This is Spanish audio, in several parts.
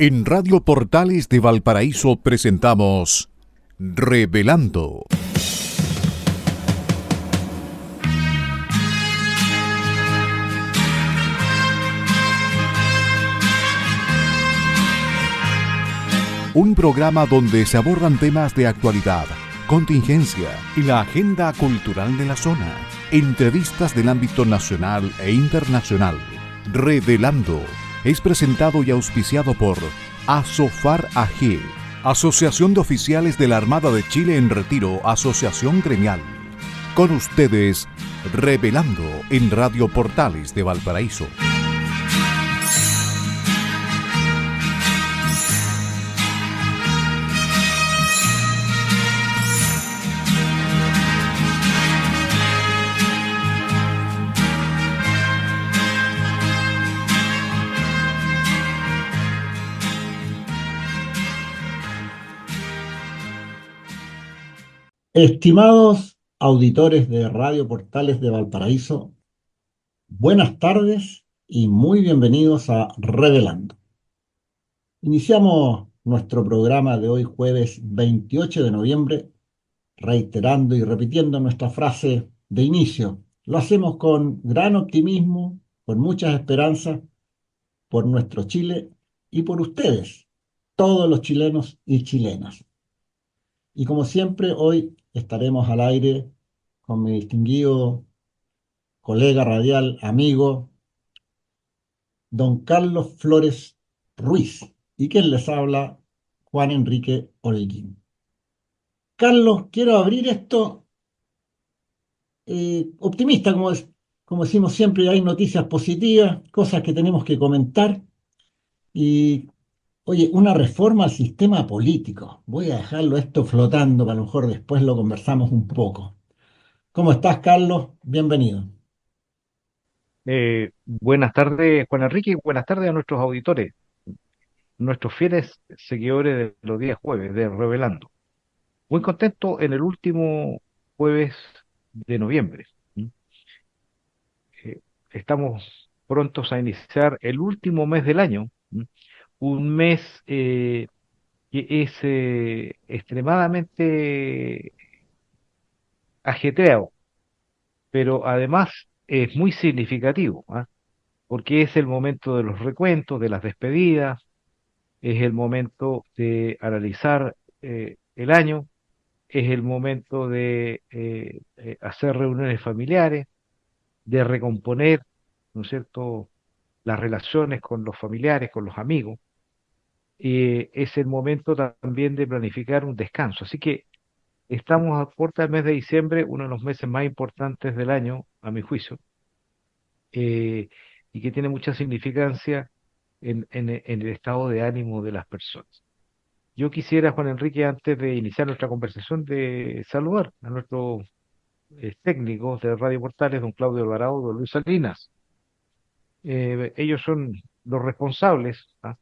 En Radio Portales de Valparaíso presentamos Revelando. Un programa donde se abordan temas de actualidad, contingencia y la agenda cultural de la zona. Entrevistas del ámbito nacional e internacional. Revelando es presentado y auspiciado por Asofar AG, Asociación de Oficiales de la Armada de Chile en Retiro, Asociación Gremial. Con ustedes, Revelando en Radio Portales de Valparaíso. Estimados auditores de Radio Portales de Valparaíso, buenas tardes y muy bienvenidos a Revelando. Iniciamos nuestro programa de hoy, jueves 28 de noviembre, reiterando y repitiendo nuestra frase de inicio. Lo hacemos con gran optimismo, con muchas esperanzas por nuestro Chile y por ustedes, todos los chilenos y chilenas. Y como siempre, hoy estaremos al aire con mi distinguido colega radial, amigo, don Carlos Flores Ruiz, y quien les habla, Juan Enrique Holguín. Carlos, quiero abrir esto optimista, como decimos siempre, hay noticias positivas, cosas que tenemos que comentar, y oye, una reforma al sistema político. Voy a dejarlo esto flotando, que a lo mejor después lo conversamos un poco. ¿Cómo estás, Carlos? Bienvenido. Buenas tardes, Juan Enrique, y buenas tardes a nuestros auditores, nuestros fieles seguidores de los días jueves de Revelando. Muy contento en el último jueves de noviembre. ¿Mm? Eh, Estamos prontos a iniciar el último mes del año, ¿Mm? Un mes que es extremadamente ajetreado, pero además es muy significativo, ¿ah? Porque es el momento de los recuentos, de las despedidas, es el momento de analizar el año, es el momento de hacer reuniones familiares, de recomponer, ¿no es cierto?, las relaciones con los familiares, con los amigos. Es el momento también de planificar un descanso. Así que estamos a puerta del mes de diciembre, uno de los meses más importantes del año, a mi juicio, eh, y que tiene mucha significancia en el estado de ánimo de las personas. Yo quisiera, Juan Enrique, antes de iniciar nuestra conversación, de saludar a nuestros técnicos de Radio Portales, don Claudio Alvarado, don Luis Salinas. Ellos son los responsables, ¿ah?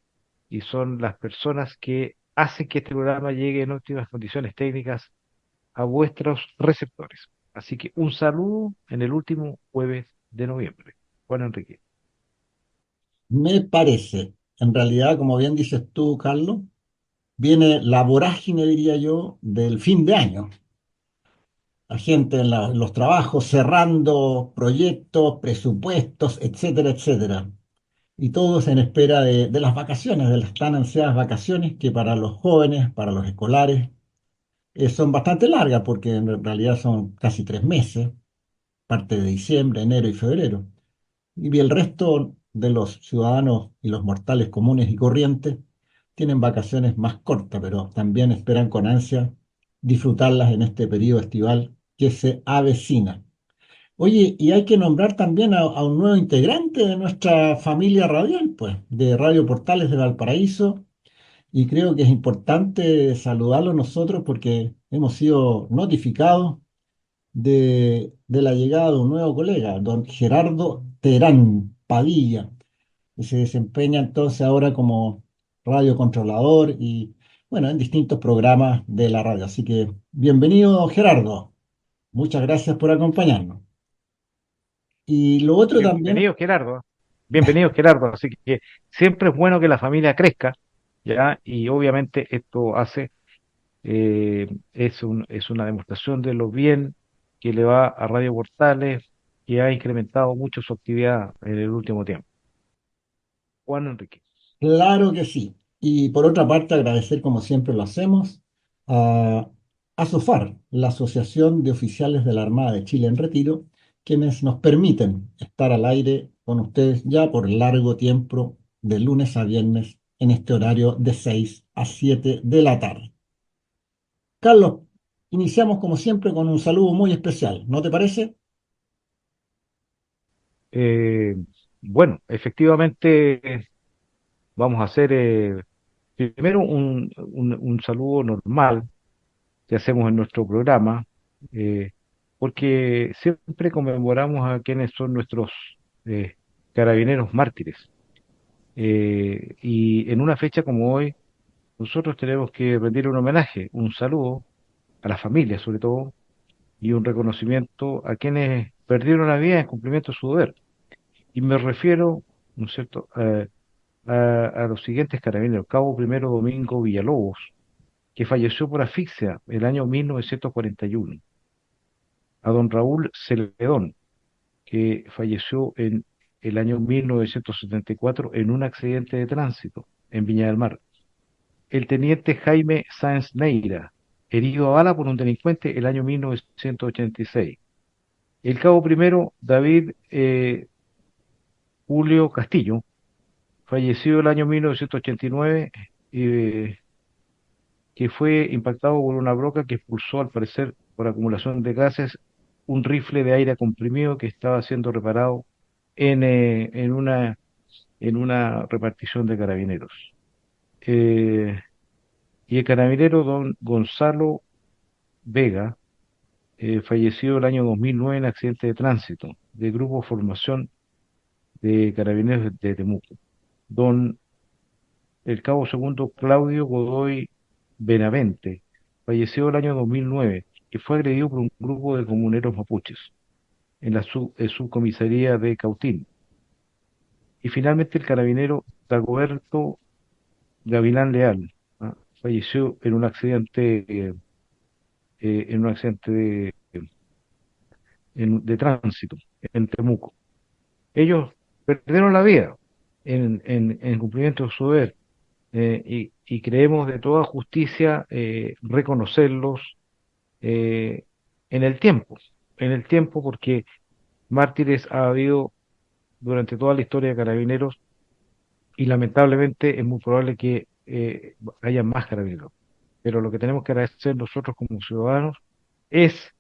Y son las personas que hacen que este programa llegue en óptimas condiciones técnicas a vuestros receptores. Así que un saludo en el último jueves de noviembre. Juan Enrique. Me parece, en realidad, como bien dices tú, Carlos, viene la vorágine, diría yo, del fin de año. La gente en los trabajos cerrando proyectos, presupuestos, etcétera, etcétera. Y todos en espera de las vacaciones, de las tan ansiadas vacaciones que para los jóvenes, para los escolares, son bastante largas porque en realidad son casi 3 meses, parte de diciembre, enero y febrero. Y el resto de los ciudadanos y los mortales comunes y corrientes tienen vacaciones más cortas, pero también esperan con ansia disfrutarlas en este periodo estival que se avecina. Oye, y hay que nombrar también a un nuevo integrante de nuestra familia radial, pues, de Radio Portales de Valparaíso, y creo que es importante saludarlo nosotros porque hemos sido notificados de la llegada de un nuevo colega, don Gerardo Terán Padilla, que se desempeña entonces ahora como radiocontrolador y, bueno, en distintos programas de la radio. Así que bienvenido, don Gerardo. Muchas gracias por acompañarnos. Y lo otro también, Bienvenido, Gerardo. Bienvenido, Gerardo. Así que siempre es bueno que la familia crezca ¿ya? Y obviamente esto es una demostración de lo bien que le va a Radio Portales, que ha incrementado mucho su actividad en el último tiempo. Juan Enrique. Claro que sí. Y por otra parte, agradecer, como siempre lo hacemos, a ASOFAR, la Asociación de Oficiales de la Armada de Chile en Retiro, quienes nos permiten estar al aire con ustedes ya por largo tiempo, de lunes a viernes, en este horario de 6 a 7 de la tarde. Carlos, iniciamos como siempre con un saludo muy especial, ¿no te parece? Eh, bueno, efectivamente vamos a hacer primero un saludo normal que hacemos en nuestro programa, eh, porque siempre conmemoramos a quienes son nuestros eh, carabineros mártires. Y en una fecha como hoy, nosotros tenemos que rendir un homenaje, un saludo a las familias sobre todo, y un reconocimiento a quienes perdieron la vida en cumplimiento de su deber. Y me refiero, ¿no es cierto?, a los siguientes carabineros. Cabo Primero Domingo Villalobos, que falleció por asfixia el año 1941. A don Raúl Celedón, que falleció en el año 1974 en un accidente de tránsito en Viña del Mar. El teniente Jaime Sáenz Neira, herido a bala por un delincuente el año 1986. El cabo primero David Julio Castillo, fallecido el año 1989, eh, que fue impactado por una broca que expulsó, al parecer, por acumulación de gases, un rifle de aire comprimido que estaba siendo reparado en, eh, en una, en una repartición de carabineros. Eh, y el carabinero don Gonzalo Vega, fallecido el año 2009 en accidente de tránsito del Grupo Formación de Carabineros de Temuco. Don el cabo segundo Claudio Godoy Benavente, falleció el año 2009, que fue agredido por un grupo de comuneros mapuches en la subcomisaría de Cautín. Y finalmente el carabinero Dagoberto Gavilán Leal, ¿ah? Falleció en un accidente de tránsito en Temuco. Ellos perdieron la vida en cumplimiento de su deber, y creemos de toda justicia reconocerlos eh, en en el tiempo porque mártires ha habido durante toda la historia de Carabineros y lamentablemente es muy probable que haya más Carabineros. Pero lo que tenemos que agradecer nosotros como ciudadanos es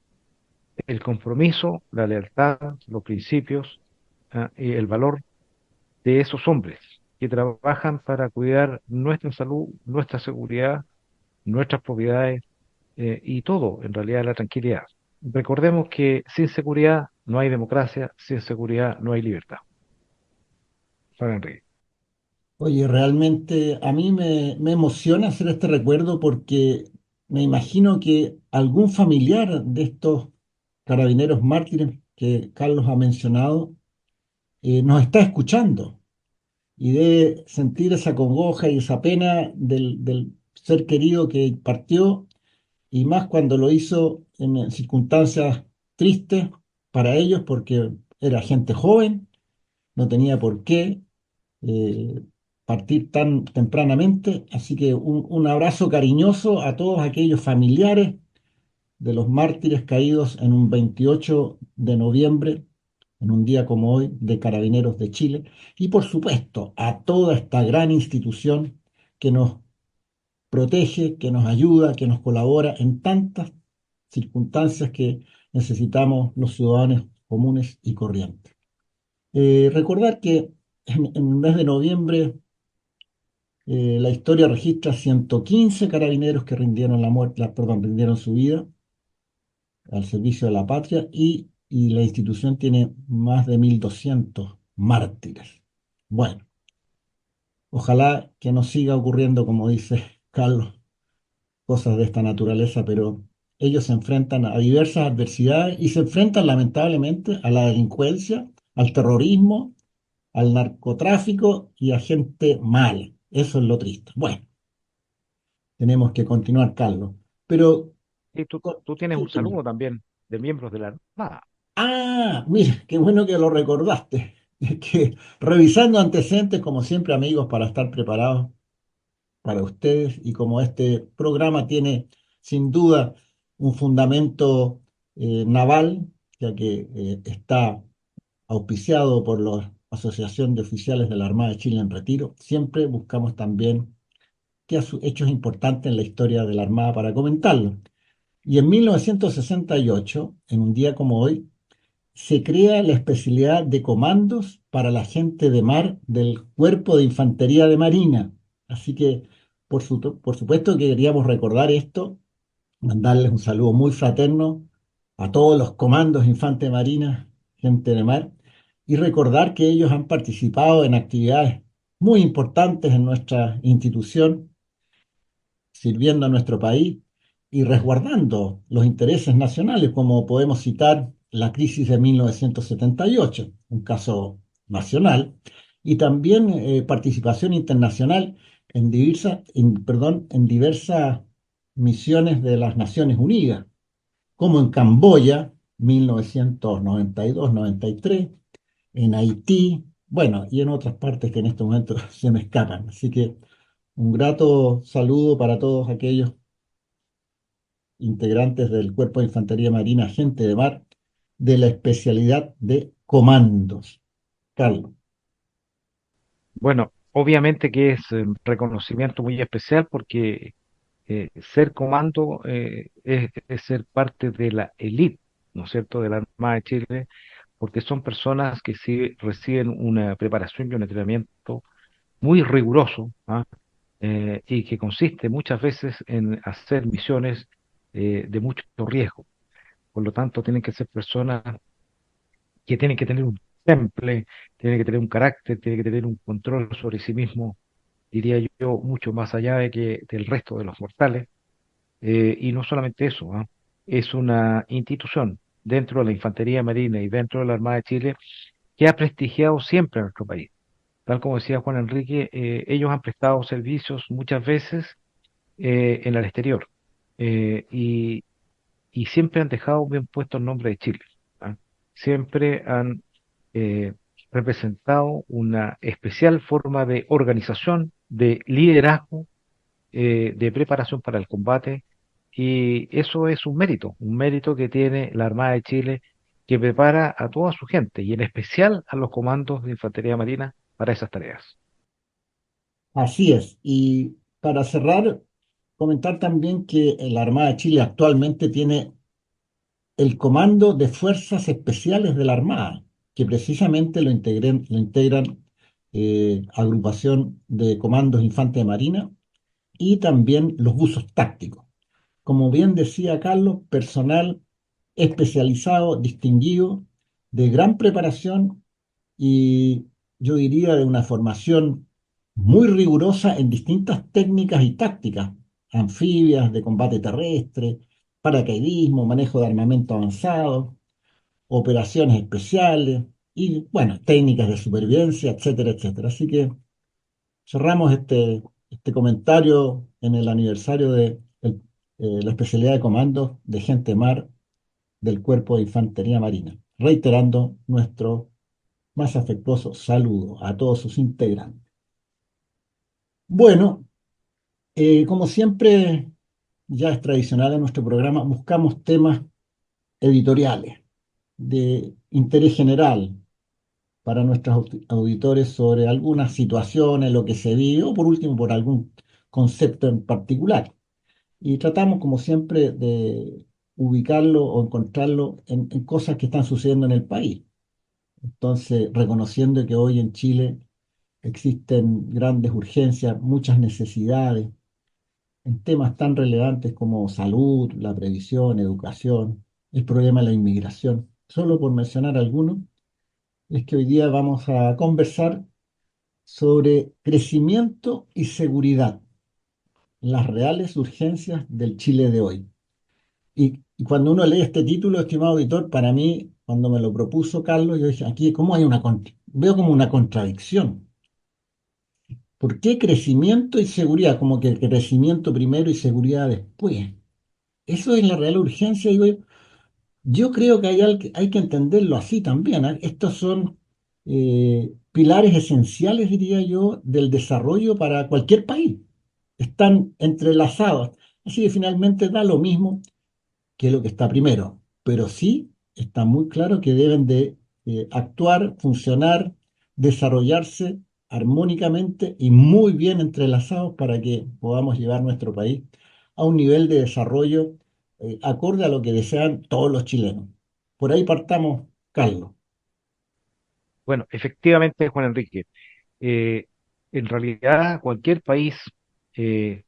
el compromiso, la lealtad, los principios, y el valor de esos hombres que trabajan para cuidar nuestra salud, nuestra seguridad, nuestras propiedades, y todo, en realidad, la tranquilidad. Recordemos que sin seguridad no hay democracia, sin seguridad no hay libertad. Juan Enrique. Oye, realmente a mí me emociona hacer este recuerdo porque me imagino que algún familiar de estos carabineros mártires que Carlos ha mencionado nos está escuchando y debe sentir esa congoja y esa pena del ser querido que partió, y más cuando lo hizo en circunstancias tristes para ellos porque era gente joven, no tenía por qué eh, partir tan tempranamente. Así que un abrazo cariñoso a todos aquellos familiares de los mártires caídos en un 28 de noviembre, en un día como hoy, de Carabineros de Chile. Y por supuesto a toda esta gran institución que nos protege, que nos ayuda, que nos colabora en tantas circunstancias que necesitamos los ciudadanos comunes y corrientes. Recordar que en el mes de noviembre la historia registra 115 carabineros que rindieron perdón, rindieron su vida al servicio de la patria, y la institución tiene más de 1.200 mártires. Bueno, ojalá que no siga ocurriendo, como dice Carlos, cosas de esta naturaleza, pero ellos se enfrentan a diversas adversidades y se enfrentan lamentablemente a la delincuencia, al terrorismo, al narcotráfico y a gente mala. Eso es lo triste. Bueno, tenemos que continuar, Carlos. Pero, Y tú tienes un cuéntame. saludo también de miembros de la Armada. Mira, qué bueno que lo recordaste. Es que revisando antecedentes, como siempre, amigos, para estar preparados para ustedes y como este programa tiene sin duda un fundamento naval, ya que está auspiciado por la Asociación de Oficiales de la Armada de Chile en Retiro, siempre buscamos también hechos importantes en la historia de la Armada para comentarlos. Y en 1968, en un día como hoy, se crea la especialidad de comandos para la gente de mar del Cuerpo de Infantería de Marina. Así que, por supuesto que queríamos recordar esto, mandarles un saludo muy fraterno a todos los comandos Infante de Marina, gente de mar, y recordar que ellos han participado en actividades muy importantes en nuestra institución, sirviendo a nuestro país y resguardando los intereses nacionales, como podemos citar la crisis de 1978, un caso nacional, y también participación internacional en diversas misiones de las Naciones Unidas, como en Camboya, 1992-93, en Haití, bueno, y en otras partes que en este momento se me escapan. Así que un grato saludo para todos aquellos integrantes del Cuerpo de Infantería Marina, gente de mar, de la especialidad de comandos. Carlos. Bueno, obviamente que es un reconocimiento muy especial porque ser comando es ser parte de la élite, ¿no es cierto?, de la Armada de Chile, porque son personas que sí reciben una preparación y un entrenamiento muy riguroso, ¿ah? Y que consiste muchas veces en hacer misiones de mucho riesgo. Por lo tanto, tienen que ser personas que tienen que tener un temple, tienen que tener un carácter, tienen que tener un control sobre sí mismo, diría yo, mucho más allá de que del resto de los mortales. Y no solamente eso, ¿ah? Es una institución dentro de la Infantería Marina y dentro de la Armada de Chile que ha prestigiado siempre a nuestro país. Tal como decía Juan Enrique, ellos han prestado servicios muchas veces en el exterior y, y siempre han dejado bien puesto el nombre de Chile. ¿Ah? Siempre han eh, representado una especial forma de organización, de liderazgo, de preparación para el combate, y eso es un mérito que tiene la Armada de Chile, que prepara a toda su gente, y en especial a los comandos de Infantería Marina para esas tareas. Así es. Y para cerrar, comentar también que la Armada de Chile actualmente tiene el Comando de Fuerzas Especiales de la Armada, que precisamente lo integran agrupación de comandos infantes de marina y también los buzos tácticos. Como bien decía Carlos, personal especializado, distinguido, de gran preparación y yo diría de una formación muy rigurosa en distintas técnicas y tácticas, anfibias, de combate terrestre, paracaidismo, manejo de armamento avanzado, operaciones especiales y, bueno, técnicas de supervivencia, etcétera, etcétera. Así que cerramos este comentario en el aniversario de la especialidad de comandos de gente mar del Cuerpo de Infantería Marina, reiterando nuestro más afectuoso saludo a todos sus integrantes. Bueno, como siempre, ya es tradicional en nuestro programa, buscamos temas editoriales de interés general para nuestros auditores sobre algunas situaciones, lo que se vive, o por último por algún concepto en particular. Y tratamos, como siempre, de ubicarlo o encontrarlo en cosas que están sucediendo en el país. Entonces, reconociendo que hoy en Chile existen grandes urgencias, muchas necesidades en temas tan relevantes como salud, la previsión, educación, el problema de la inmigración. Solo por mencionar algunos, es que hoy día vamos a conversar sobre crecimiento y seguridad, las reales urgencias del Chile de hoy. Y cuando uno lee este título, estimado auditor, para mí, cuando me lo propuso Carlos, yo dije, aquí, ¿cómo hay veo como una contradicción? ¿Por qué crecimiento y seguridad? Como que crecimiento primero y seguridad después. Eso es la real urgencia, digo yo. Yo creo que hay que entenderlo así también, ¿ah? Estos son pilares esenciales, diría yo, del desarrollo para cualquier país. Están entrelazados. Así que finalmente da lo mismo que lo que está primero, pero sí está muy claro que deben de actuar, funcionar, desarrollarse armónicamente y muy bien entrelazados para que podamos llevar nuestro país a un nivel de desarrollo acorde a lo que desean todos los chilenos. Por ahí partamos, Carlos. Bueno, efectivamente, Juan Enrique, eh, en realidad cualquier país eh,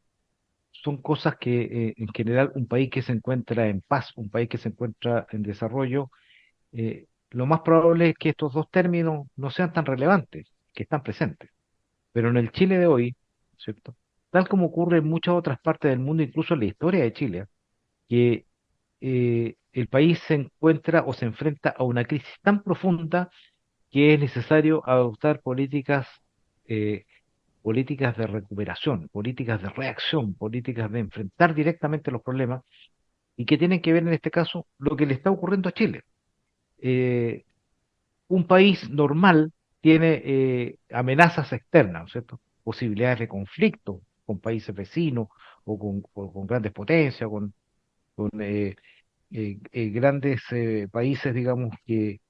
son cosas que en general un país que se encuentra en paz, un país que se encuentra en desarrollo, lo más probable es que estos dos términos no sean tan relevantes, que están presentes. Pero en el Chile de hoy, ¿cierto? Tal como ocurre en muchas otras partes del mundo, incluso en la historia de Chile, que el país se encuentra o se enfrenta a una crisis tan profunda que es necesario adoptar eh, políticas de recuperación, políticas de reacción, políticas de enfrentar directamente los problemas y que tienen que ver en este caso lo que le está ocurriendo a Chile. Eh, un país normal tiene amenazas externas, ¿no es cierto? Posibilidades de conflicto con países vecinos o con grandes potencias, con grandes países, digamos, que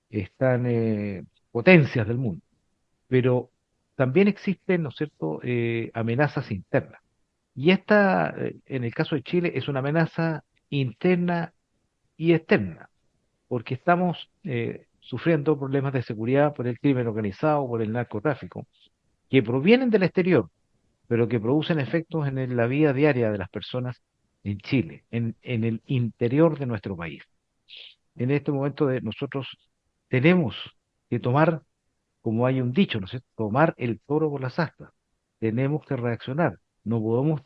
están potencias del mundo. Pero también existen, ¿no es cierto?, amenazas internas. Y esta, en el caso de Chile, es una amenaza interna y externa, porque estamos sufriendo problemas de seguridad por el crimen organizado, por el narcotráfico, que provienen del exterior, pero que producen efectos en la vida diaria de las personas en Chile, en el interior de nuestro país. En este momento nosotros tenemos que tomar, como hay un dicho, ¿no es cierto?, tomar el toro por las astas. Tenemos que reaccionar. No podemos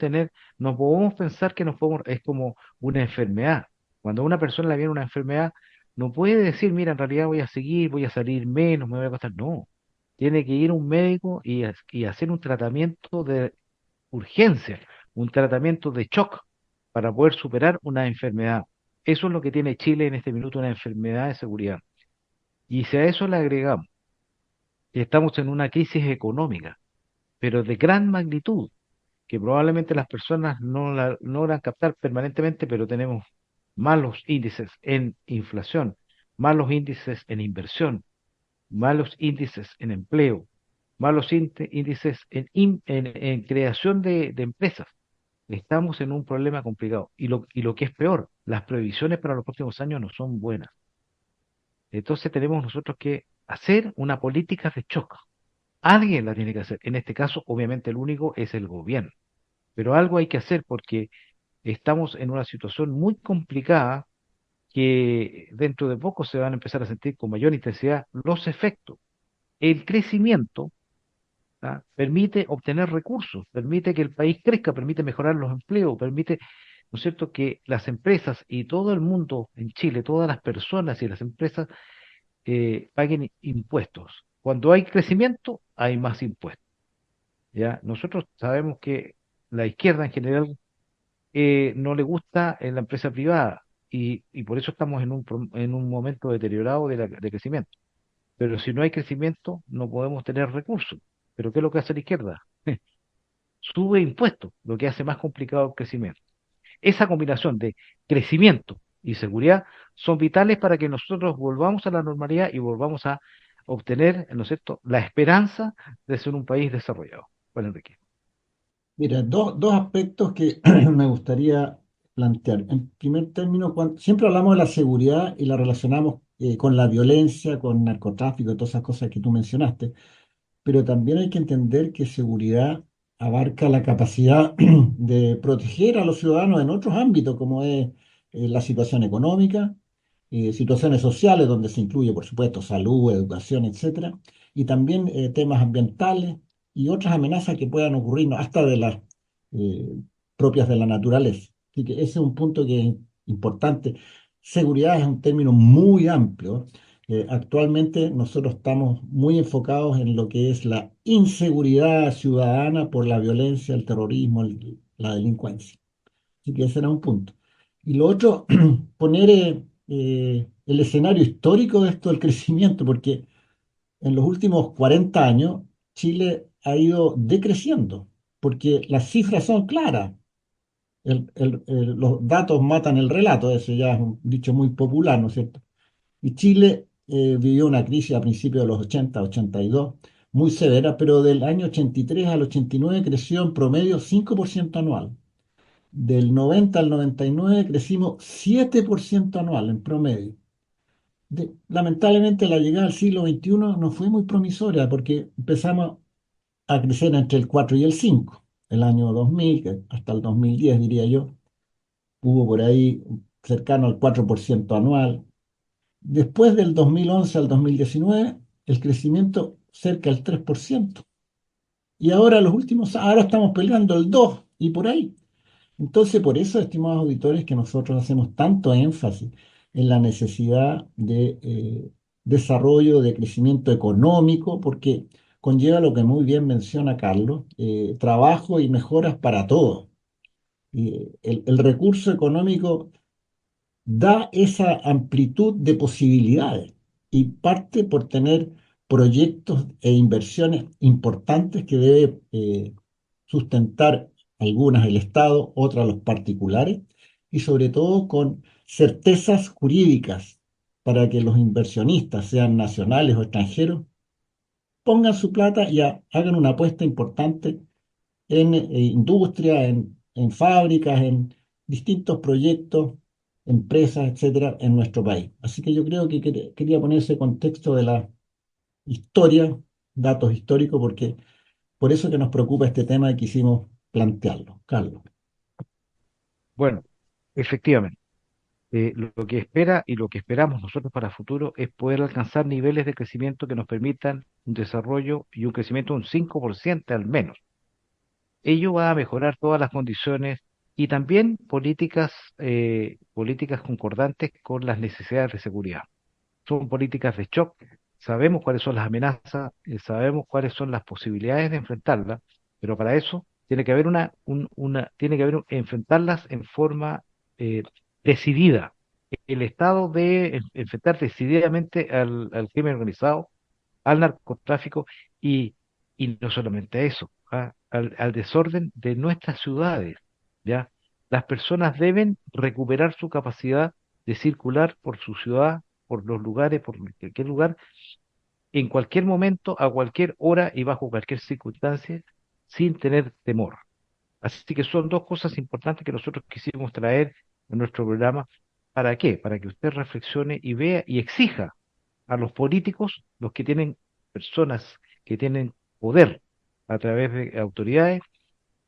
pensar que nos podemos, es como una enfermedad. Cuando a una persona le viene una enfermedad, no puede decir, mira, en realidad voy a seguir, voy a salir menos, me voy a costar. No, tiene que ir a un médico y hacer un tratamiento de urgencia, un tratamiento de shock para poder superar una enfermedad. Eso es lo que tiene Chile en este minuto, una enfermedad de seguridad. Y si a eso le agregamos que estamos en una crisis económica, pero de gran magnitud, que probablemente las personas no la logran captar permanentemente, pero tenemos malos índices en inflación, malos índices en inversión, malos índices en empleo, malos índices en creación de empresas. Estamos en un problema complicado. Y lo que es peor, las previsiones para los próximos años no son buenas. Entonces tenemos nosotros que hacer una política de choque. Alguien la tiene que hacer. En este caso, obviamente, el único es el gobierno. Pero algo hay que hacer porque estamos en una situación muy complicada que dentro de poco se van a empezar a sentir con mayor intensidad los efectos. El crecimiento, ¿ah?, permite obtener recursos, permite que el país crezca, permite mejorar los empleos, permite, ¿no es cierto?, que las empresas y todo el mundo en Chile, todas las personas y las empresas paguen impuestos. Cuando hay crecimiento, hay más impuestos. ¿Ya? Nosotros sabemos que la izquierda en general no le gusta en la empresa privada y por eso estamos en un momento deteriorado de crecimiento. Pero si no hay crecimiento, no podemos tener recursos. ¿Pero qué es lo que hace la izquierda? Sube impuestos, lo que hace más complicado el crecimiento. Esa combinación de crecimiento y seguridad son vitales para que nosotros volvamos a la normalidad y volvamos a obtener, ¿no es cierto?, la esperanza de ser un país desarrollado. Bueno, Enrique. Mira, dos aspectos que me gustaría plantear. En primer término, siempre hablamos de la seguridad y la relacionamos con la violencia, con narcotráfico, todas esas cosas que tú mencionaste, pero también hay que entender que seguridad abarca la capacidad de proteger a los ciudadanos en otros ámbitos, como es la situación económica, situaciones sociales, donde se incluye, por supuesto, salud, educación, etcétera, y también temas ambientales y otras amenazas que puedan ocurrir, ¿no?, hasta de las eh, propias de la naturaleza. Así que ese es un punto que es importante. Seguridad es un término muy amplio Actualmente nosotros estamos muy enfocados en lo que es la inseguridad ciudadana por la violencia, el terrorismo, la delincuencia. Así que ese era un punto. Y lo otro, poner el escenario histórico de esto del crecimiento, porque en los últimos 40 años Chile ha ido decreciendo, porque las cifras son claras. Los datos matan el relato, ese ya es un dicho muy popular, ¿no es cierto? Y Chile vivió una crisis a principios de los 80, 82, muy severa, pero del año 83 al 89 creció en promedio 5% anual. Del 90 al 99 crecimos 7% anual en promedio. Lamentablemente la llegada al siglo XXI no fue muy promisoria porque empezamos a crecer entre el 4 y el 5. El año 2000, hasta el 2010 diría yo, hubo por ahí cercano al 4% anual. Después del 2011 al 2019, el crecimiento cerca del 3%. Y ahora ahora estamos peleando el 2 y por ahí. Entonces, por eso, estimados auditores, que nosotros hacemos tanto énfasis en la necesidad de desarrollo, de crecimiento económico, porque conlleva lo que muy bien menciona Carlos, trabajo y mejoras para todos. El recurso económico da esa amplitud de posibilidades y parte por tener proyectos e inversiones importantes que debe sustentar algunas el Estado, otras los particulares y sobre todo con certezas jurídicas para que los inversionistas, sean nacionales o extranjeros, pongan su plata y hagan una apuesta importante en industria, en fábricas, en distintos proyectos, empresas, etcétera, en nuestro país. Así que yo creo que quería poner ese contexto de la historia, datos históricos, porque por eso que nos preocupa este tema y quisimos plantearlo. Carlos. Bueno, efectivamente. Lo que espera y lo que esperamos nosotros para el futuro es poder alcanzar niveles de crecimiento que nos permitan un desarrollo y un crecimiento de un 5% al menos. Ello va a mejorar todas las condiciones y también políticas concordantes con las necesidades de seguridad. Son políticas de shock, sabemos cuáles son las amenazas, sabemos cuáles son las posibilidades de enfrentarlas, pero para eso tiene que haber tiene que haber enfrentarlas en forma decidida. El Estado debe enfrentar decididamente al crimen organizado, al narcotráfico y, y no solamente a eso, al desorden de nuestras ciudades, ¿ya? Las personas deben recuperar su capacidad de circular por su ciudad, por los lugares, por cualquier lugar, en cualquier momento, a cualquier hora y bajo cualquier circunstancia, sin tener temor. Así que son dos cosas importantes que nosotros quisimos traer en nuestro programa. ¿Para qué? Para que usted reflexione y vea y exija a los políticos, los que tienen personas que tienen poder a través de autoridades,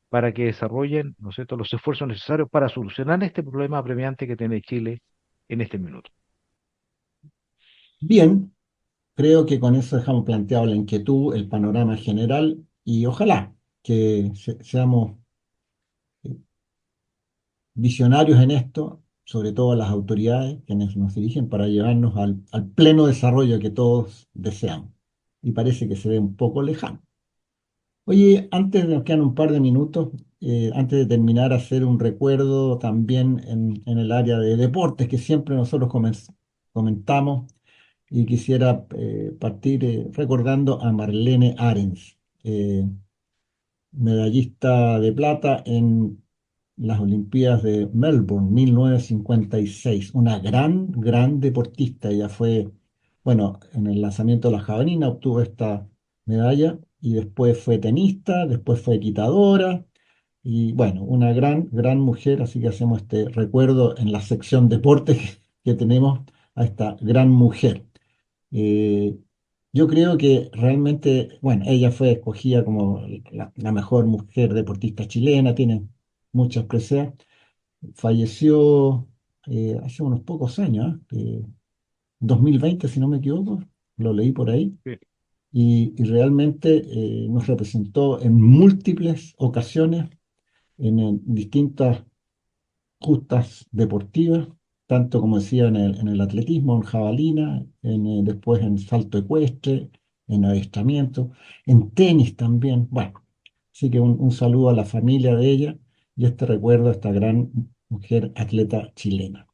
para que desarrollen, ¿no es cierto?, los esfuerzos necesarios para solucionar este problema apremiante que tiene Chile en este minuto. Bien, creo que con eso dejamos planteado la inquietud, el panorama general y ojalá que seamos visionarios en esto, sobre todo las autoridades quienes nos dirigen para llevarnos al pleno desarrollo que todos deseamos. Y parece que se ve un poco lejano. Oye, antes nos quedan un par de minutos, antes de terminar, hacer un recuerdo también en el área de deportes que siempre nosotros comentamos y quisiera partir recordando a Marlene Arens, medallista de plata en las Olimpiadas de Melbourne 1956, una gran deportista. Ella fue, bueno, en el lanzamiento de la jabalina obtuvo esta medalla y después fue tenista, después fue equitadora y bueno, una gran mujer, así que hacemos este recuerdo en la sección deportes que tenemos a esta gran mujer. Eh, yo creo que realmente, bueno, ella fue escogida como la mejor mujer deportista chilena, tiene muchas preseas. Falleció hace unos pocos años, 2020 si no me equivoco, lo leí por ahí, Sí. y realmente nos representó en múltiples ocasiones, en distintas justas deportivas, tanto como decía en el atletismo, en jabalina, después en salto ecuestre, en adiestramiento, en tenis también. Bueno, así que un saludo a la familia de ella y este recuerdo a esta gran mujer atleta chilena.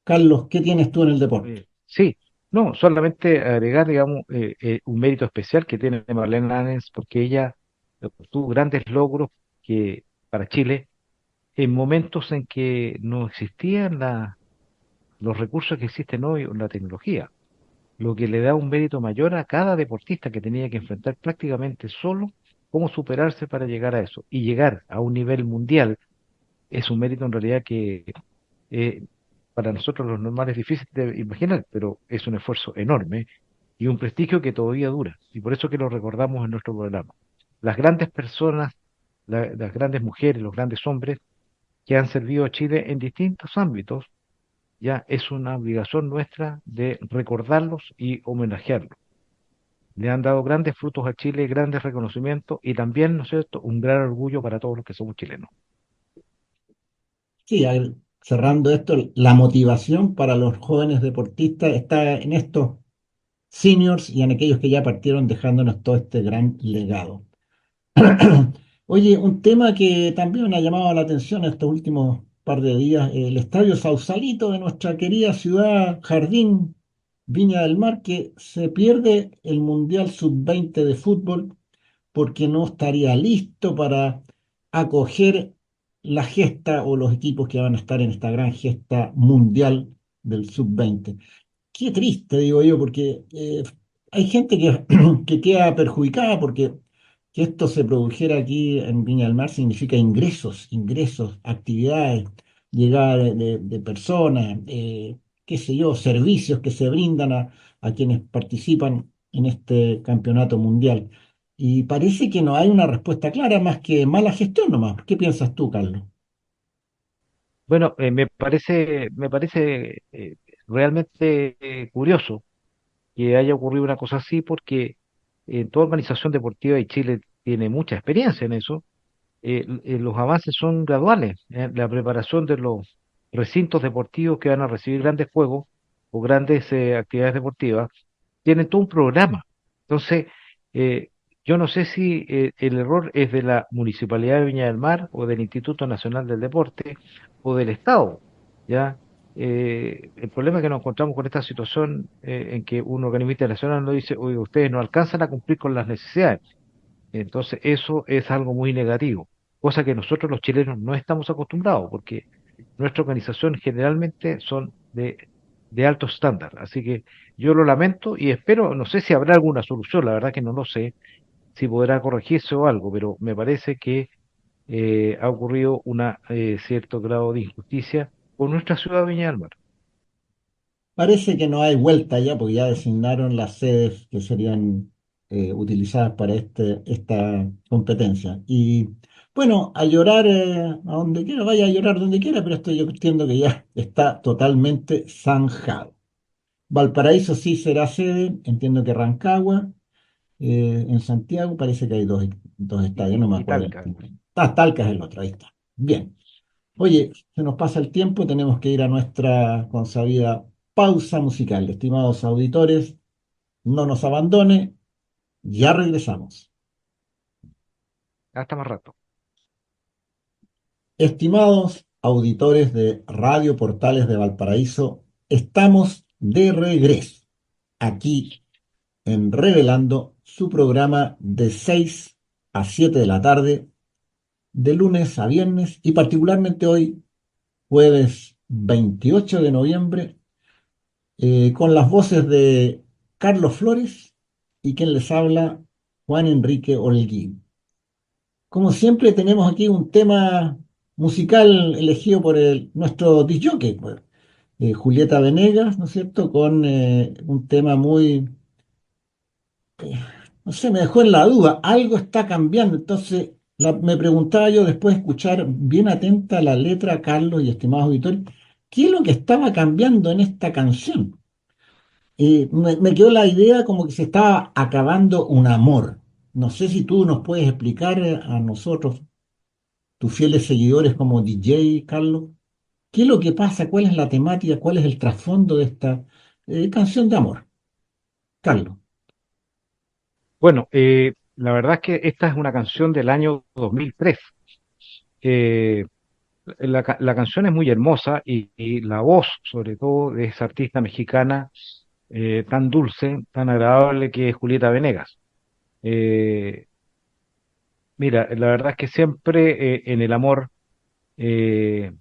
Carlos, ¿qué tienes tú en el deporte? Sí, no, solamente agregar, digamos, un mérito especial que tiene Marlene Lanes, porque ella tuvo grandes logros que para Chile en momentos en que no existían los recursos que existen hoy en la tecnología, lo que le da un mérito mayor a cada deportista que tenía que enfrentar prácticamente solo cómo superarse para llegar a eso. Y llegar a un nivel mundial es un mérito en realidad que eh, para nosotros los normales es difícil de imaginar, pero es un esfuerzo enorme y un prestigio que todavía dura. Y por eso que lo recordamos en nuestro programa. Las grandes personas, las grandes mujeres, los grandes hombres que han servido a Chile en distintos ámbitos, ya es una obligación nuestra de recordarlos y homenajearlos. Le han dado grandes frutos a Chile, grandes reconocimientos y también, ¿no es cierto?, un gran orgullo para todos los que somos chilenos. Sí, cerrando esto, la motivación para los jóvenes deportistas está en estos seniors y en aquellos que ya partieron dejándonos todo este gran legado. Oye, un tema que también me ha llamado la atención estos últimos par de días, el Estadio Sausalito de nuestra querida ciudad, Jardín, Viña del Mar, que se pierde el Mundial Sub-20 de fútbol porque no estaría listo para acoger la gesta o los equipos que van a estar en esta gran gesta mundial del Sub-20. Qué triste, digo yo, porque hay gente que, que queda perjudicada porque que esto se produjera aquí en Viña del Mar significa ingresos, actividades, llegada de personas, qué sé yo, servicios que se brindan a quienes participan en este campeonato mundial. Y parece que no hay una respuesta clara más que mala gestión nomás. ¿Qué piensas tú, Carlos? Bueno, me parece realmente curioso que haya ocurrido una cosa así, porque toda organización deportiva y Chile tiene mucha experiencia en eso. Los avances son graduales. La preparación de los recintos deportivos que van a recibir grandes juegos o grandes actividades deportivas tienen todo un programa. Entonces, eh, yo no sé si el error es de la Municipalidad de Viña del Mar o del Instituto Nacional del Deporte o del Estado, ¿ya? El problema es que nos encontramos con esta situación en que un organismo internacional nos dice, oye, ustedes no alcanzan a cumplir con las necesidades. Entonces, eso es algo muy negativo, cosa que nosotros los chilenos no estamos acostumbrados, porque nuestra organización generalmente son de alto estándar. Así que yo lo lamento y espero, no sé si habrá alguna solución, la verdad que no lo sé, si podrá corregirse o algo, pero me parece que ha ocurrido un cierto grado de injusticia con nuestra ciudad de Viña del Mar. Parece que no hay vuelta ya, porque ya designaron las sedes que serían utilizadas para esta competencia. Y bueno, a llorar a donde quiera, vaya a llorar donde quiera, pero esto yo entiendo que ya está totalmente zanjado. Valparaíso sí será sede, entiendo que Rancagua, en Santiago parece que hay dos estadios, no me Y acuerdo. Talca. Talca es el otro, ahí está. Bien. Oye, se nos pasa el tiempo, tenemos que ir a nuestra consabida pausa musical. Estimados auditores, no nos abandone, ya regresamos. Hasta más rato. Estimados auditores de Radio Portales de Valparaíso, estamos de regreso aquí en Revelando, su programa de 6 a 7 de la tarde, de lunes a viernes y particularmente hoy, jueves 28 de noviembre con las voces de Carlos Flores y quien les habla, Juan Enrique Holguín. Como siempre, tenemos aquí un tema musical elegido por nuestro disc jockey, pues, Julieta Venegas, ¿no es cierto? Con un tema muy, no sé, me dejó en la duda, algo está cambiando. Entonces, me preguntaba yo después de escuchar bien atenta la letra, Carlos y estimados auditores, ¿qué es lo que estaba cambiando en esta canción? Me quedó la idea como que se estaba acabando un amor. No sé si tú nos puedes explicar a nosotros, tus fieles seguidores como DJ, Carlos, ¿Qué es lo que pasa? ¿Cuál es la temática? ¿Cuál es el trasfondo de esta canción de amor? Carlos. Bueno, la verdad es que esta es una canción del año 2003. Eh, la canción es muy hermosa y la voz, sobre todo, de esa artista mexicana tan dulce, tan agradable que es Julieta Venegas. Eh, Mira, la verdad es que siempre en el amor eh,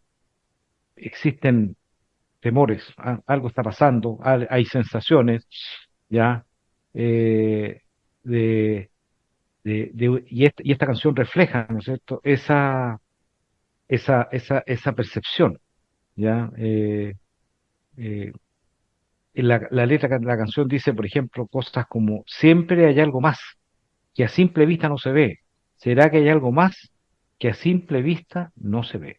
existen temores, algo está pasando, hay sensaciones, ¿ya? Eh, de, y esta canción refleja, ¿no es cierto?, esa percepción, ¿ya? Eh, en la letra de la canción dice, por ejemplo, cosas como, siempre hay algo más que a simple vista no se ve. ¿Será que hay algo más que a simple vista no se ve?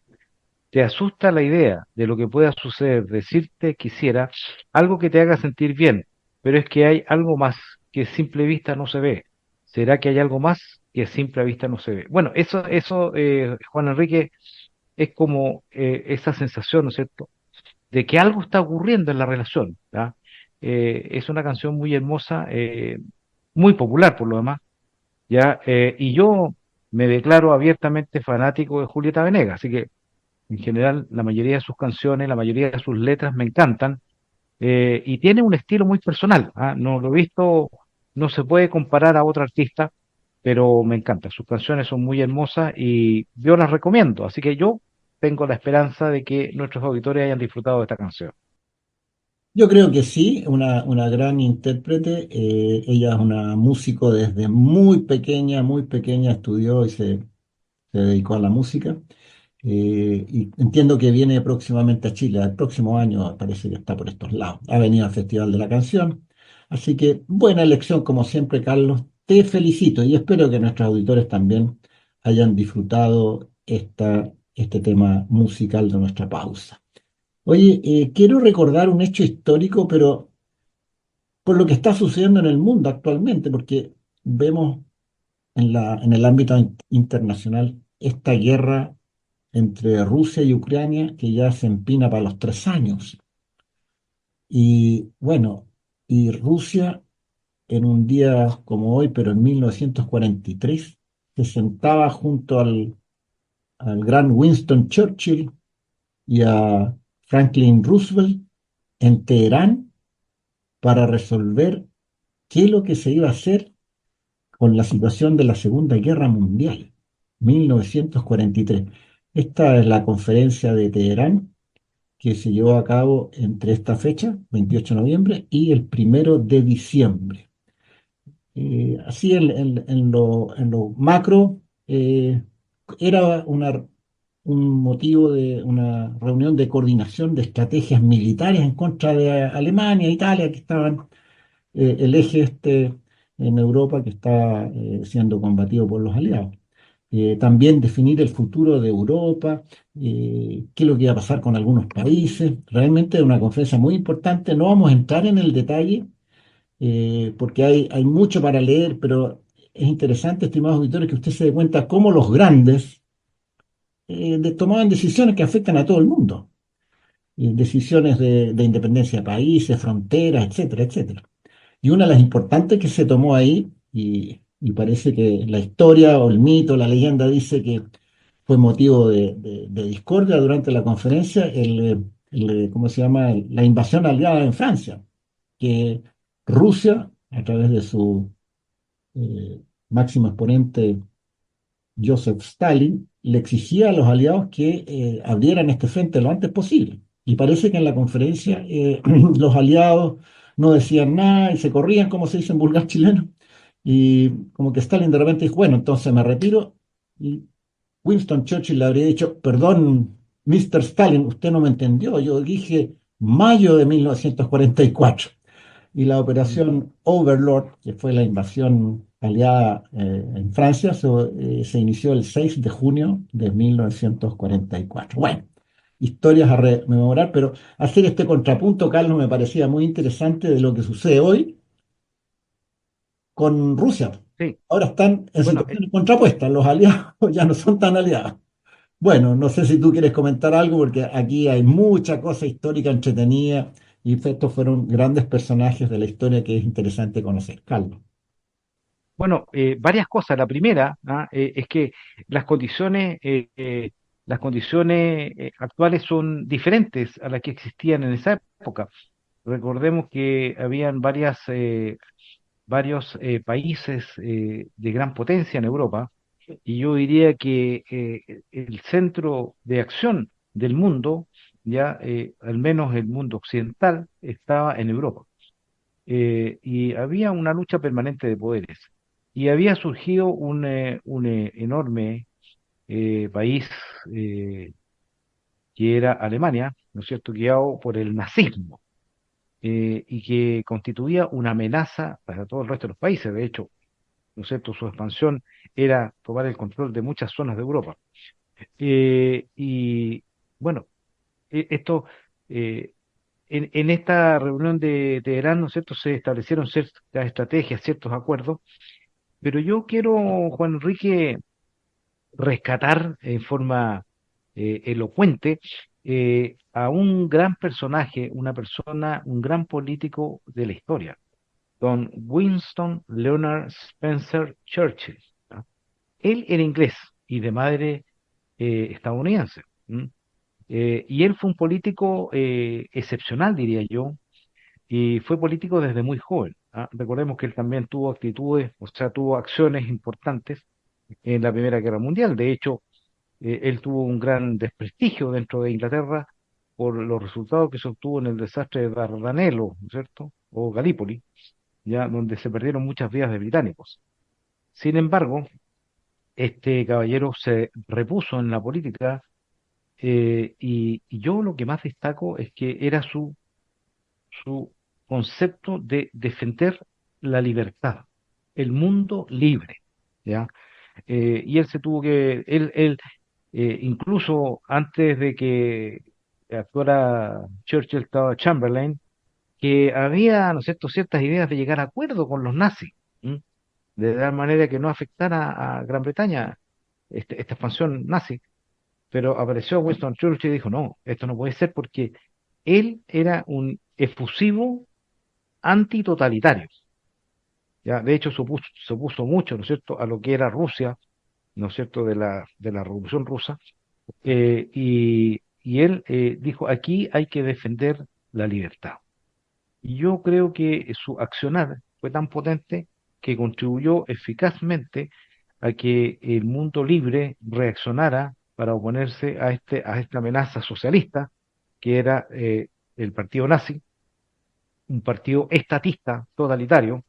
Te asusta la idea de lo que pueda suceder, decirte quisiera algo que te haga sentir bien, pero es que hay algo más que a simple vista no se ve. ¿Será que hay algo más que a simple vista no se ve? Bueno, eso Juan Enrique, es como esa sensación, ¿no es cierto?, de que algo está ocurriendo en la relación, ¿ya? Es una canción muy hermosa, muy popular por lo demás, ¿ya? Y yo me declaro abiertamente fanático de Julieta Venegas, así que en general, la mayoría de sus canciones, la mayoría de sus letras me encantan y tiene un estilo muy personal. No lo he visto, no se puede comparar a otro artista, pero me encanta. Sus canciones son muy hermosas y yo las recomiendo. Así que yo tengo la esperanza de que nuestros auditores hayan disfrutado de esta canción. Yo creo que sí, una gran intérprete. Ella es una músico desde muy pequeña, estudió y se dedicó a la música. Y entiendo que viene próximamente a Chile, el próximo año parece que está por estos lados. Ha venido al Festival de la Canción. Así que buena elección, como siempre, Carlos. Te felicito y espero que nuestros auditores también hayan disfrutado este tema musical de nuestra pausa. Oye, quiero recordar un hecho histórico, pero por lo que está sucediendo en el mundo actualmente, porque vemos en el ámbito internacional esta guerra entre Rusia y Ucrania que ya se empina para los 3 años. Y bueno, y Rusia en un día como hoy, pero en 1943, se sentaba junto al gran Winston Churchill y a Franklin Roosevelt en Teherán para resolver qué es lo que se iba a hacer con la situación de la Segunda Guerra Mundial, 1943. Esta es la conferencia de Teherán que se llevó a cabo entre esta fecha, 28 de noviembre, y el 1 de diciembre. Así en lo macro, eh, era un motivo de una reunión de coordinación de estrategias militares en contra de Alemania, Italia, que estaban el eje este en Europa que está siendo combatido por los aliados. También definir el futuro de Europa, qué es lo que iba a pasar con algunos países. Realmente es una conferencia muy importante. No vamos a entrar en el detalle porque hay mucho para leer, pero es interesante, estimados auditores, que usted se dé cuenta cómo los grandes tomaban decisiones que afectan a todo el mundo. Decisiones de independencia de países, fronteras, etcétera, etcétera. Y una de las importantes que se tomó ahí, y parece que la historia o el mito, la leyenda dice que fue motivo de discordia durante la conferencia, ¿cómo se llama? La invasión aliada en Francia, que Rusia, a través de su máximo exponente Joseph Stalin, le exigía a los aliados que abrieran este frente lo antes posible. Y parece que en la conferencia los aliados no decían nada y se corrían, como se dice en vulgar chileno. Y como que Stalin de repente dijo, bueno, entonces me retiro. Y Winston Churchill le habría dicho, perdón, Mr. Stalin, usted no me entendió. Yo dije mayo de 1944 y la Mm. operación Overlord, que fue la invasión aliada en Francia, se inició el 6 de junio de 1944. Bueno, historias a rememorar, pero hacer este contrapunto, Carlos, me parecía muy interesante de lo que sucede hoy con Rusia. Sí, Ahora están en bueno, situaciones contrapuestas, los aliados ya no son tan aliados. Bueno, no sé si tú quieres comentar algo, porque aquí hay mucha cosa histórica entretenida y estos fueron grandes personajes de la historia que es interesante conocer. Carlos. Bueno, varias cosas. La primera, es que las condiciones, las condiciones actuales son diferentes a las que existían en esa época. Recordemos que habían varios países de gran potencia en Europa, y yo diría que el centro de acción del mundo, ya al menos el mundo occidental, estaba en Europa. Y había una lucha permanente de poderes. Y había surgido un enorme país que era Alemania, ¿no es cierto?, guiado por el nazismo, y que constituía una amenaza para todo el resto de los países. De hecho, ¿no es cierto?, su expansión era tomar el control de muchas zonas de Europa. Y bueno, esto, eh, en esta reunión de Teherán, ¿no es cierto?, se establecieron ciertas estrategias, ciertos acuerdos, pero yo quiero, Juan Enrique, rescatar en forma elocuente a un gran personaje, una persona, un gran político de la historia, don Winston Leonard Spencer Churchill, ¿no? Él era inglés y de madre estadounidense. ¿M? Y él fue un político excepcional, diría yo, y fue político desde muy joven. Recordemos que él también tuvo actitudes, o sea, tuvo acciones importantes en la Primera Guerra Mundial. De hecho, él tuvo un gran desprestigio dentro de Inglaterra por los resultados que se obtuvo en el desastre de Dardanelo, ¿no es cierto? O Galípoli, ya donde se perdieron muchas vidas de británicos. Sin embargo, este caballero se repuso en la política, y yo lo que más destaco es que era su concepto de defender la libertad, el mundo libre, ¿ya? Y él se tuvo que, incluso antes de que actuara Churchill, estaba Chamberlain, que había, ¿no es cierto?, ciertas ideas de llegar a acuerdo con los nazis, ¿m? De tal manera que no afectara a Gran Bretaña esta expansión nazi. Pero apareció Winston Churchill y dijo, no, esto no puede ser, porque él era un efusivo antitotalitario. ¿Ya? De hecho, se opuso mucho, ¿no es cierto?, a lo que era Rusia, ¿no es cierto?, de la Revolución Rusa. Y él dijo, aquí hay que defender la libertad. Y yo creo que su accionar fue tan potente que contribuyó eficazmente a que el mundo libre reaccionara para oponerse a esta amenaza socialista que era el partido nazi, un partido estatista, totalitario,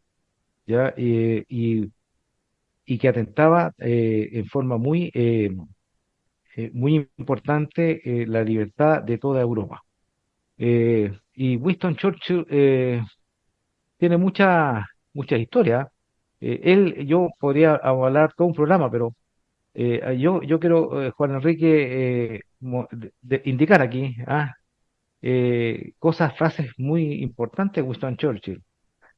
¿ya? Y que atentaba en forma muy importante la libertad de toda Europa. Y Winston Churchill tiene muchas historias. Yo podría hablar todo un programa, pero yo quiero, Juan Enrique, indicar aquí frases muy importantes de Winston Churchill.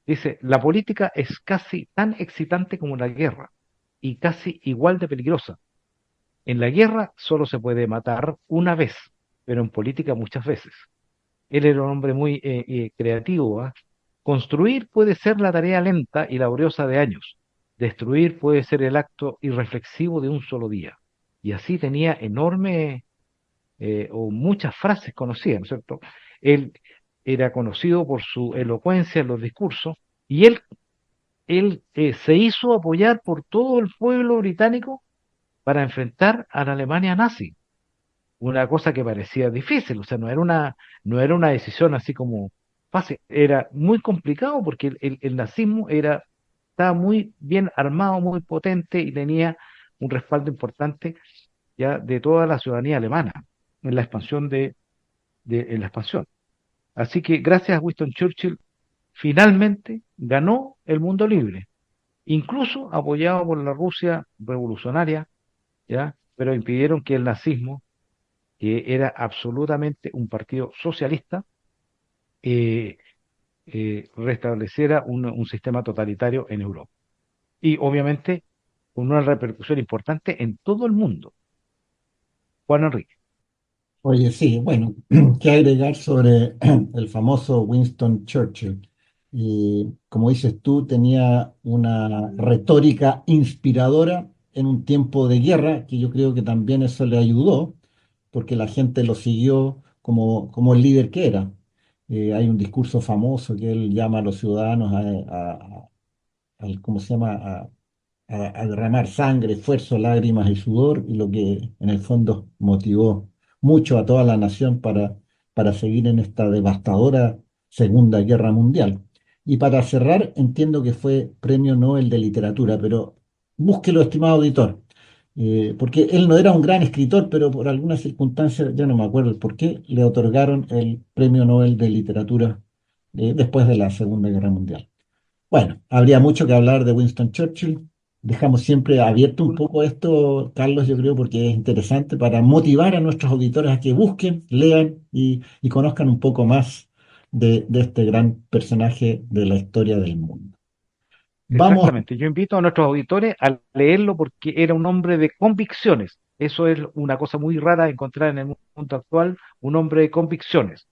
Dice, la política es casi tan excitante como la guerra y casi igual de peligrosa. En la guerra solo se puede matar una vez, pero en política muchas veces. Él era un hombre muy creativo, ¿ah? Construir puede ser la tarea lenta y laboriosa de años. Destruir puede ser el acto irreflexivo de un solo día. Y así tenía o muchas frases conocidas, ¿no es cierto? Él era conocido por su elocuencia en los discursos, y él se hizo apoyar por todo el pueblo británico para enfrentar a la Alemania nazi, una cosa que parecía difícil. O sea, no era una decisión así como fácil, era muy complicado porque el nazismo estaba muy bien armado, muy potente y tenía un respaldo importante ya de toda la ciudadanía alemana en la expansión en la expansión. Así que gracias a Winston Churchill finalmente ganó el mundo libre, incluso apoyado por la Rusia revolucionaria, ¿ya? Pero impidieron que el nazismo, que era absolutamente un partido socialista, eh, restableciera un sistema totalitario en Europa. Y obviamente con una repercusión importante en todo el mundo. Juan Enrique. Oye, sí, bueno, qué agregar sobre el famoso Winston Churchill. Y como dices tú, tenía una retórica inspiradora en un tiempo de guerra, que yo creo que también eso le ayudó, porque la gente lo siguió como el líder que era. Hay un discurso famoso que él llama a los ciudadanos ¿cómo se llama? A derramar sangre, esfuerzo, lágrimas y sudor, y lo que en el fondo motivó mucho a toda la nación para seguir en esta devastadora Segunda Guerra Mundial. Y para cerrar, entiendo que fue Premio Nobel de Literatura, pero búsquelo, estimado auditor, porque él no era un gran escritor, pero por alguna circunstancia, ya no me acuerdo el por qué, le otorgaron el Premio Nobel de Literatura después de la Segunda Guerra Mundial. Bueno, habría mucho que hablar de Winston Churchill. Dejamos siempre abierto un poco esto, Carlos, yo creo, porque es interesante para motivar a nuestros auditores a que busquen, lean y conozcan un poco más de este gran personaje de la historia del mundo. Vamos, Exactamente. Yo invito a nuestros auditores a leerlo porque era un hombre de convicciones. Eso es una cosa muy rara de encontrar en el mundo actual, un hombre de convicciones.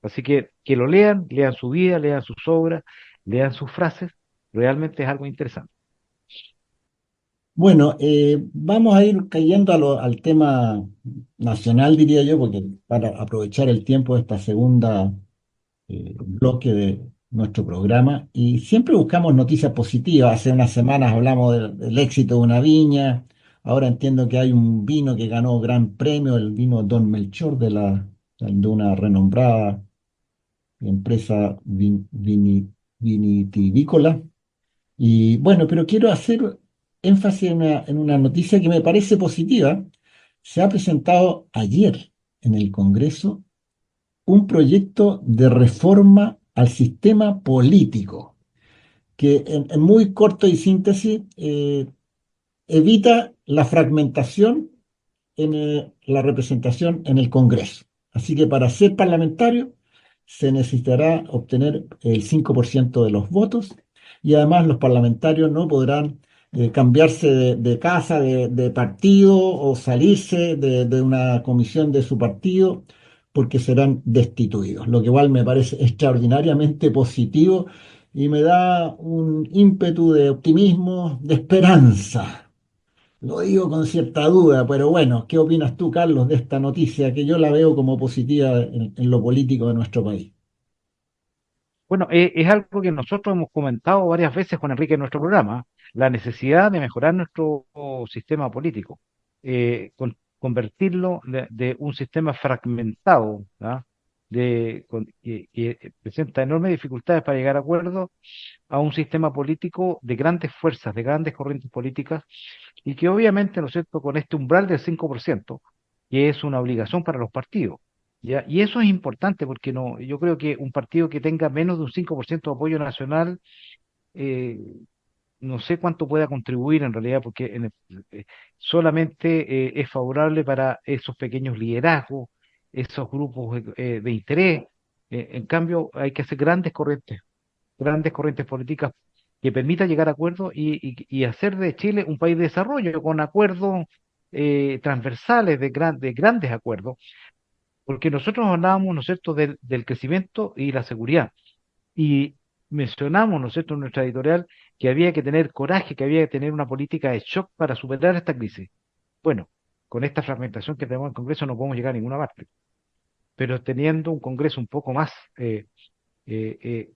Así que lo lean, lean su vida, lean sus obras, lean sus frases. Realmente es algo interesante. bueno, vamos a ir cayendo al tema nacional, diría yo, porque para aprovechar el tiempo de esta segunda bloque de nuestro programa y siempre buscamos noticias positivas. Hace unas semanas hablamos del éxito de una viña, ahora entiendo que hay un vino que ganó gran premio, el vino Don Melchor de una renombrada empresa vinitivícola. Y bueno, pero quiero hacer énfasis en una noticia que me parece positiva. Se ha presentado ayer en el Congreso un proyecto de reforma al sistema político, que en muy corto y síntesis evita la fragmentación en la representación en el Congreso. Así que para ser parlamentario se necesitará obtener el 5% de los votos y además los parlamentarios no podrán cambiarse de casa, de partido o salirse de una comisión de su partido porque serán destituidos, lo que igual me parece extraordinariamente positivo y me da un ímpetu de optimismo, de esperanza. Lo digo con cierta duda, pero bueno, ¿qué opinas tú, Carlos, de esta noticia que yo la veo como positiva en lo político de nuestro país? Bueno, es algo que nosotros hemos comentado varias veces con Enrique en nuestro programa, la necesidad de mejorar nuestro sistema político, convertirlo de un sistema fragmentado, ¿ah? Que presenta enormes dificultades para llegar a acuerdos, a un sistema político de grandes fuerzas, de grandes corrientes políticas, y que obviamente, ¿no es cierto?, con este umbral del 5%, que es una obligación para los partidos. ¿Ya? Y eso es importante porque no, yo creo que un partido que tenga menos de un 5% de apoyo nacional, eh, no sé cuánto pueda contribuir en realidad, porque eh, solamente es favorable para esos pequeños liderazgos, esos grupos de interés. En cambio, hay que hacer grandes corrientes políticas que permitan llegar a acuerdos y hacer de Chile un país de desarrollo con acuerdos transversales, de grandes acuerdos, porque nosotros hablábamos, ¿no es cierto?, del crecimiento y la seguridad. Y mencionamos, ¿no es cierto?, en nuestra editorial que había que tener coraje, que había que tener una política de shock para superar esta crisis. Bueno, con esta fragmentación que tenemos en el Congreso no podemos llegar a ninguna parte, pero teniendo un Congreso un poco más eh, eh,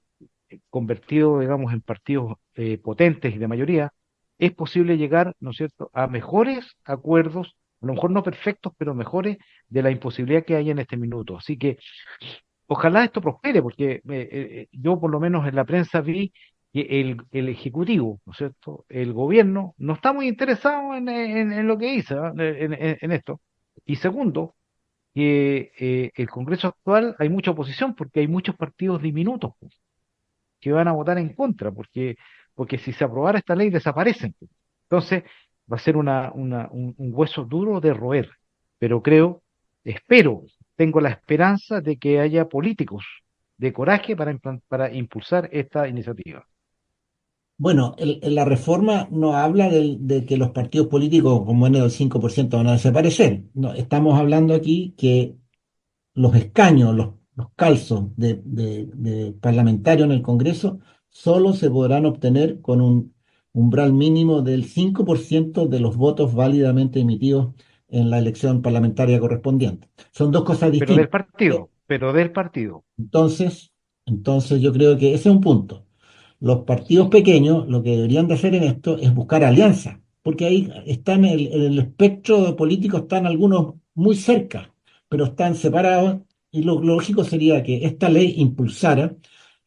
convertido, digamos, en partidos potentes y de mayoría, es posible llegar, ¿no es cierto?, a mejores acuerdos, a lo mejor no perfectos, pero mejores de la imposibilidad que hay en este minuto. Así que ojalá esto prospere, porque yo por lo menos en la prensa vi que el Ejecutivo, ¿no es cierto?, el gobierno, no está muy interesado en lo que hizo, ¿ah? En esto. Y segundo, que el Congreso actual hay mucha oposición porque hay muchos partidos diminutos que van a votar en contra, porque si se aprobara esta ley desaparecen. Entonces va a ser un hueso duro de roer, pero espero, tengo la esperanza de que haya políticos de coraje para impulsar esta iniciativa. Bueno, en la reforma no habla de que los partidos políticos con menos del 5% van a desaparecer. No, estamos hablando aquí que los escaños, los calzos de parlamentarios en el Congreso solo se podrán obtener con un umbral mínimo del 5% de los votos válidamente emitidos en la elección parlamentaria correspondiente. Son dos cosas distintas. Pero del partido. Entonces, entonces yo creo que ese es un punto. Los partidos pequeños lo que deberían de hacer en esto es buscar alianzas, porque ahí están en el espectro político, están algunos muy cerca, pero están separados, y lo lógico sería que esta ley impulsara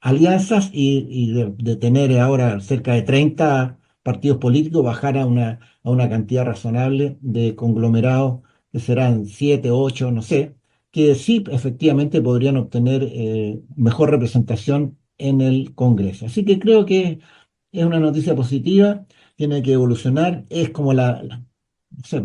alianzas y de tener ahora cerca de 30 partidos políticos, bajar a una cantidad razonable de conglomerados, que serán 7, 8, no sé, que sí efectivamente podrían obtener mejor representación en el Congreso. Así que creo que es una noticia positiva, tiene que evolucionar, es como no sé,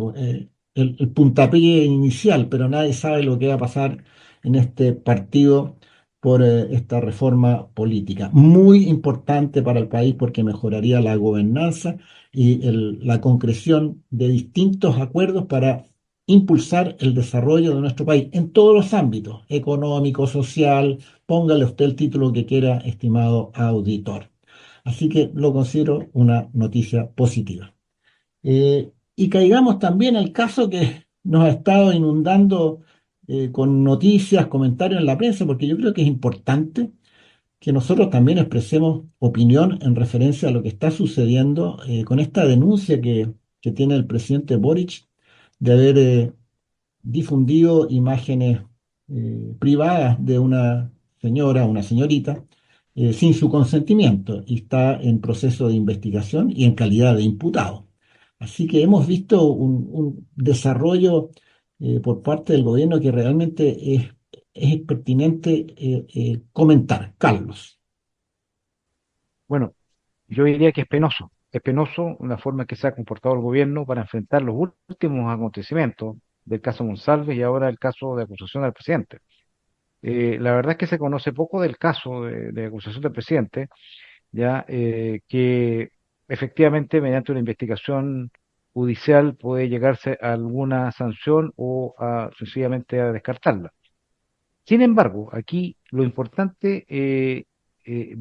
el puntapié inicial, pero nadie sabe lo que va a pasar en este partido por esta reforma política. Muy importante para el país porque mejoraría la gobernanza y la concreción de distintos acuerdos para impulsar el desarrollo de nuestro país en todos los ámbitos, económico, social, póngale usted el título que quiera, estimado auditor. Así que lo considero una noticia positiva. Y caigamos también al caso que nos ha estado inundando con noticias, comentarios en la prensa, porque yo creo que es importante que nosotros también expresemos opinión en referencia a lo que está sucediendo con esta denuncia que tiene el presidente Boric de haber difundido imágenes privadas de una señora, una señorita, sin su consentimiento y está en proceso de investigación y en calidad de imputado. Así que hemos visto un desarrollo por parte del gobierno que realmente es pertinente comentar. Carlos. Bueno, yo diría que es penoso. Es penoso la forma en que se ha comportado el gobierno para enfrentar los últimos acontecimientos del caso Monsalve y ahora el caso de acusación del presidente. La verdad es que se conoce poco del caso de acusación del presidente, ya que efectivamente mediante una investigación judicial puede llegarse a alguna sanción o sencillamente a descartarla. Sin embargo, aquí lo importante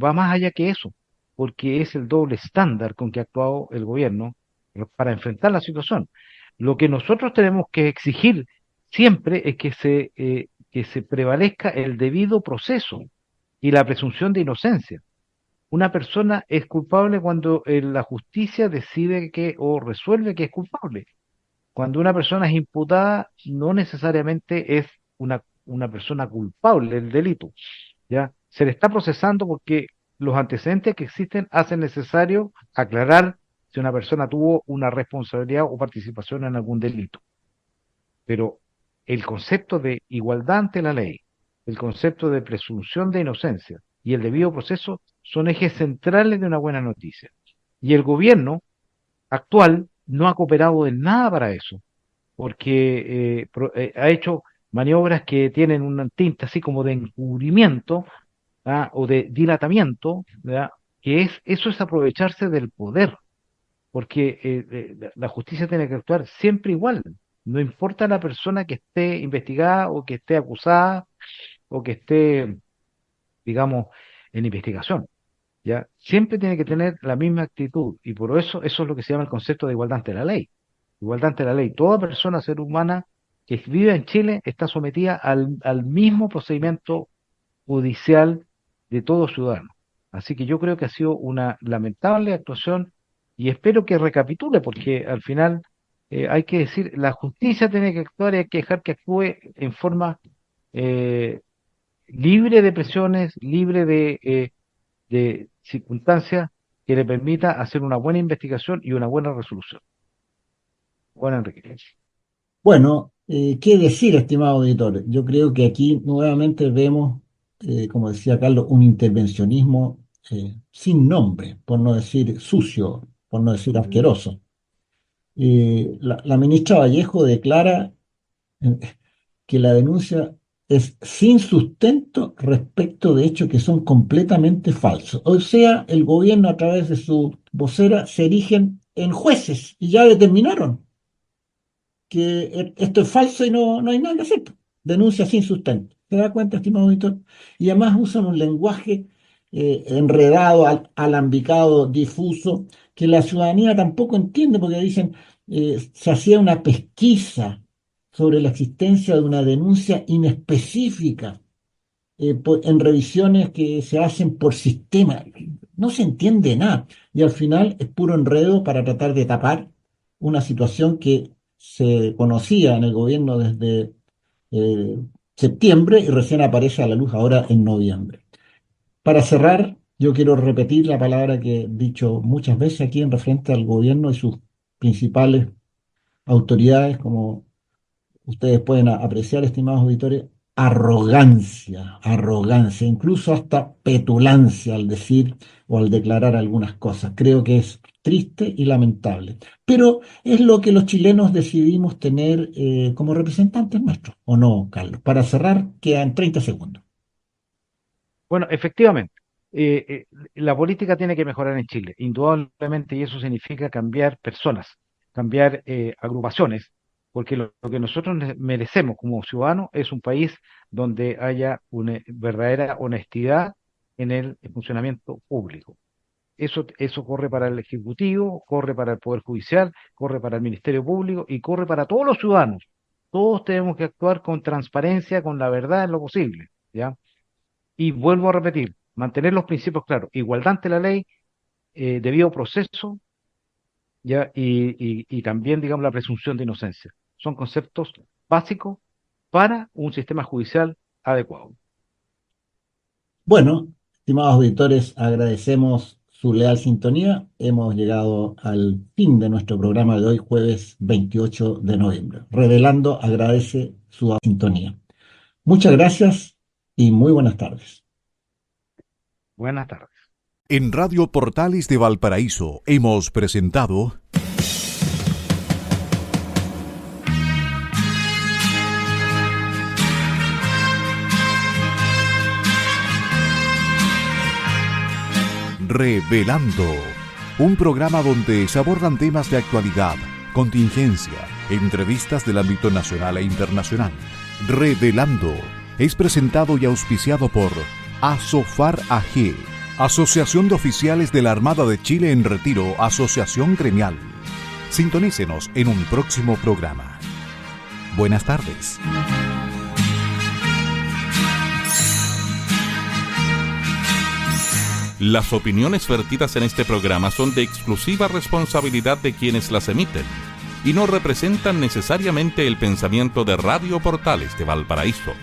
va más allá que eso, porque es el doble estándar con que ha actuado el gobierno para enfrentar la situación. Lo que nosotros tenemos que exigir siempre es que se prevalezca el debido proceso y la presunción de inocencia. Una persona es culpable cuando la justicia decide que o resuelve que es culpable. Cuando una persona es imputada, no necesariamente es una persona culpable del delito. ¿Ya? Se le está procesando porque los antecedentes que existen hacen necesario aclarar si una persona tuvo una responsabilidad o participación en algún delito. Pero el concepto de igualdad ante la ley, el concepto de presunción de inocencia y el debido proceso son ejes centrales de una buena noticia. Y el gobierno actual no ha cooperado en nada para eso, porque ha hecho maniobras que tienen una tinta así como de encubrimiento, o de dilatamiento, ¿verdad? Que eso es aprovecharse del poder, porque la justicia tiene que actuar siempre igual, no importa la persona que esté investigada o que esté acusada o que esté, digamos, en investigación. ¿Ya? Siempre tiene que tener la misma actitud y por eso es lo que se llama el concepto de igualdad ante la ley. Igualdad ante la ley. Toda persona, ser humana que vive en Chile está sometida al mismo procedimiento judicial de todo ciudadano. Así que yo creo que ha sido una lamentable actuación y espero que recapitule porque al final hay que decir, la justicia tiene que actuar y hay que dejar que actúe en forma eh, libre de presiones, libre de circunstancias que le permita hacer una buena investigación y una buena resolución. Bueno, Enrique. Bueno, qué decir, estimado auditor. Yo creo que aquí nuevamente vemos, como decía Carlos, un intervencionismo sin nombre, por no decir sucio, por no decir asqueroso. La ministra Vallejo declara eh, que la denuncia es sin sustento respecto de hechos que son completamente falsos. O sea, el gobierno a través de su vocera se erigen en jueces y ya determinaron que esto es falso y no hay nada que hacer. Denuncia sin sustento. ¿Se da cuenta, estimado auditor? Y además usan un lenguaje enredado, alambicado, difuso, que la ciudadanía tampoco entiende porque dicen, se hacía una pesquisa sobre la existencia de una denuncia inespecífica en revisiones que se hacen por sistema. No se entiende nada. Y al final es puro enredo para tratar de tapar una situación que se conocía en el gobierno desde eh, septiembre y recién aparece a la luz ahora en noviembre. Para cerrar, yo quiero repetir la palabra que he dicho muchas veces aquí en referente al gobierno y sus principales autoridades, como ustedes pueden apreciar, estimados auditores, arrogancia, incluso hasta petulancia al decir o al declarar algunas cosas. Creo que es triste y lamentable, pero es lo que los chilenos decidimos tener como representantes nuestros, ¿o no, Carlos? Para cerrar, quedan 30 segundos. Bueno, efectivamente, la política tiene que mejorar en Chile, indudablemente, y eso significa cambiar personas, cambiar agrupaciones, porque lo que nosotros merecemos como ciudadanos es un país donde haya una verdadera honestidad en el funcionamiento público. Eso corre para el Ejecutivo, corre para el Poder Judicial, corre para el Ministerio Público y corre para todos los ciudadanos. Todos tenemos que actuar con transparencia, con la verdad en lo posible, ¿ya? Y vuelvo a repetir, mantener los principios claros, igualdad ante la ley, debido proceso, ¿ya? Y también, digamos, la presunción de inocencia. Son conceptos básicos para un sistema judicial adecuado. Bueno, estimados auditores, agradecemos su leal sintonía. Hemos llegado al fin de nuestro programa de hoy, jueves 28 de noviembre. Revelando agradece su sintonía. Muchas gracias y muy buenas tardes. Buenas tardes. En Radio Portales de Valparaíso hemos presentado Revelando, un programa donde se abordan temas de actualidad, contingencia, entrevistas del ámbito nacional e internacional. Revelando es presentado y auspiciado por Asofar AG, Asociación de Oficiales de la Armada de Chile en Retiro, Asociación Gremial. Sintonícenos en un próximo programa. Buenas tardes. Las opiniones vertidas en este programa son de exclusiva responsabilidad de quienes las emiten y no representan necesariamente el pensamiento de Radio Portales de Valparaíso.